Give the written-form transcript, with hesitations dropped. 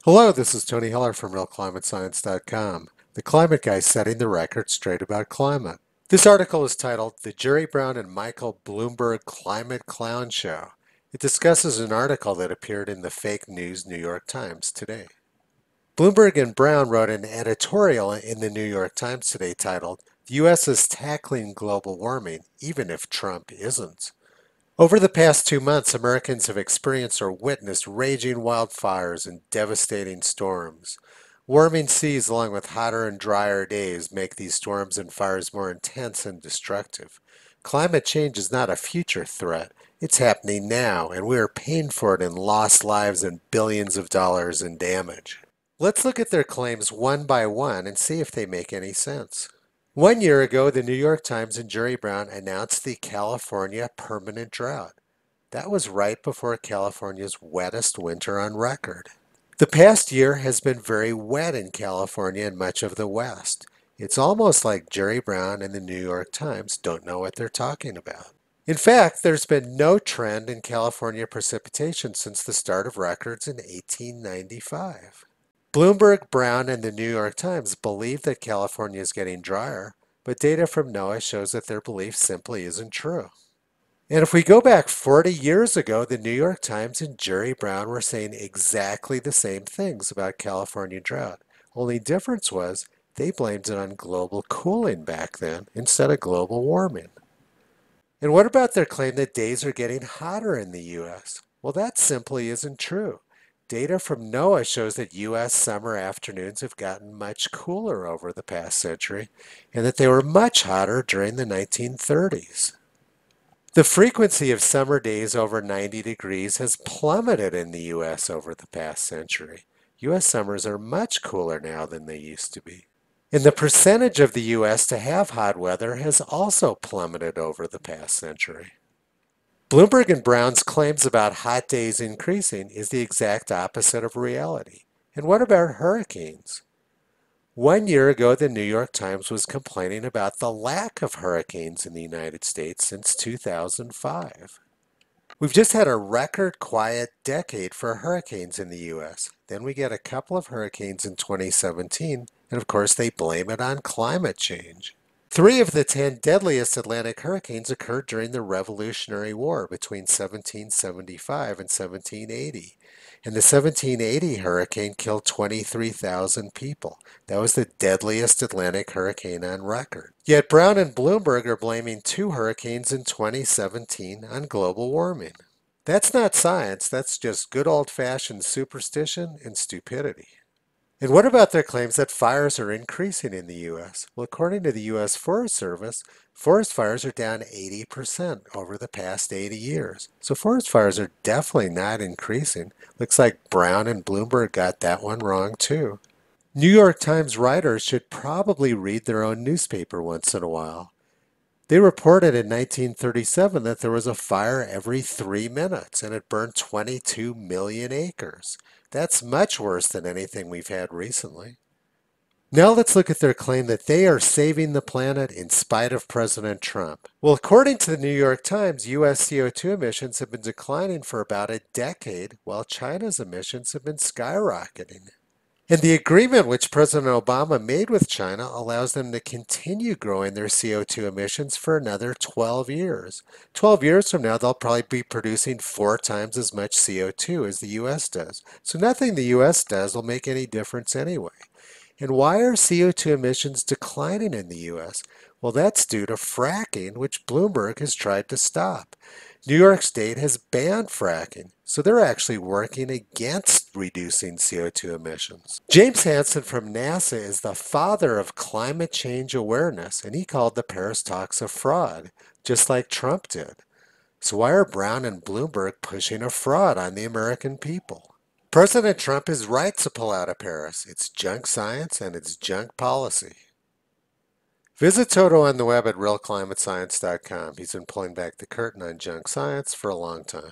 Hello, this is Tony Heller from RealClimateScience.com, the climate guy setting the record straight about climate. This article is titled The Jerry Brown and Michael Bloomberg Climate Clown Show. It discusses an article that appeared in the fake news New York Times today. Bloomberg and Brown wrote an editorial in the New York Times today titled, The U.S. is tackling global warming, even if Trump isn't. Over the past 2 months, Americans have experienced or witnessed raging wildfires and devastating storms. Warming seas, along with hotter and drier days, make these storms and fires more intense and destructive. Climate change is not a future threat. It's happening now, and we are paying for it in lost lives and billions of dollars in damage. Let's look at their claims one by one and see if they make any sense. 1 year ago, the New York Times and Jerry Brown announced the California permanent drought. That was right before California's wettest winter on record. The past year has been very wet in California and much of the West. It's almost like Jerry Brown and the New York Times don't know what they're talking about. In fact, there's been no trend in California precipitation since the start of records in 1895. Bloomberg, Brown, and the New York Times believe that California is getting drier, but data from NOAA shows that their belief simply isn't true. And if we go back 40 years ago, the New York Times and Jerry Brown were saying exactly the same things about California drought. Only difference was they blamed it on global cooling back then instead of global warming. And what about their claim that days are getting hotter in the U.S.? Well, that simply isn't true. Data from NOAA shows that U.S. summer afternoons have gotten much cooler over the past century, and that they were much hotter during the 1930s. The frequency of summer days over 90 degrees has plummeted in the U.S. over the past century. U.S. summers are much cooler now than they used to be. And the percentage of the U.S. to have hot weather has also plummeted over the past century. Bloomberg and Brown's claims about hot days increasing is the exact opposite of reality. And what about hurricanes? 1 year ago, the New York Times was complaining about the lack of hurricanes in the United States since 2005. We've just had a record quiet decade for hurricanes in the U.S. Then we get a couple of hurricanes in 2017, and of course they blame it on climate change. 3 of the 10 deadliest Atlantic hurricanes occurred during the Revolutionary War between 1775 and 1780. And the 1780 hurricane killed 23,000 people. That was the deadliest Atlantic hurricane on record. Yet Brown and Bloomberg are blaming 2 hurricanes in 2017 on global warming. That's not science, that's just good old-fashioned superstition and stupidity. And what about their claims that fires are increasing in the U.S.? Well, according to the U.S. Forest Service, forest fires are down 80% over the past 80 years. So forest fires are definitely not increasing. Looks like Brown and Bloomberg got that one wrong too. New York Times writers should probably read their own newspaper once in a while. They reported in 1937 that there was a fire every 3 minutes and it burned 22 million acres. That's much worse than anything we've had recently. Now let's look at their claim that they are saving the planet in spite of President Trump. Well, according to the New York Times, U.S. CO2 emissions have been declining for about a decade, while China's emissions have been skyrocketing. And the agreement which President Obama made with China allows them to continue growing their CO2 emissions for another 12 years. 12 years from now, they'll probably be producing 4 times as much CO2 as the U.S. does. So nothing the U.S. does will make any difference anyway. And why are CO2 emissions declining in the U.S.? Well, that's due to fracking, which Bloomberg has tried to stop. New York State has banned fracking, so they're actually working against reducing CO2 emissions. James Hansen from NASA is the father of climate change awareness, and he called the Paris talks a fraud, just like Trump did. So why are Brown and Bloomberg pushing a fraud on the American people? President Trump is right to pull out of Paris. It's junk science and it's junk policy. Visit Toto on the web at realclimatescience.com. He's been pulling back the curtain on junk science for a long time.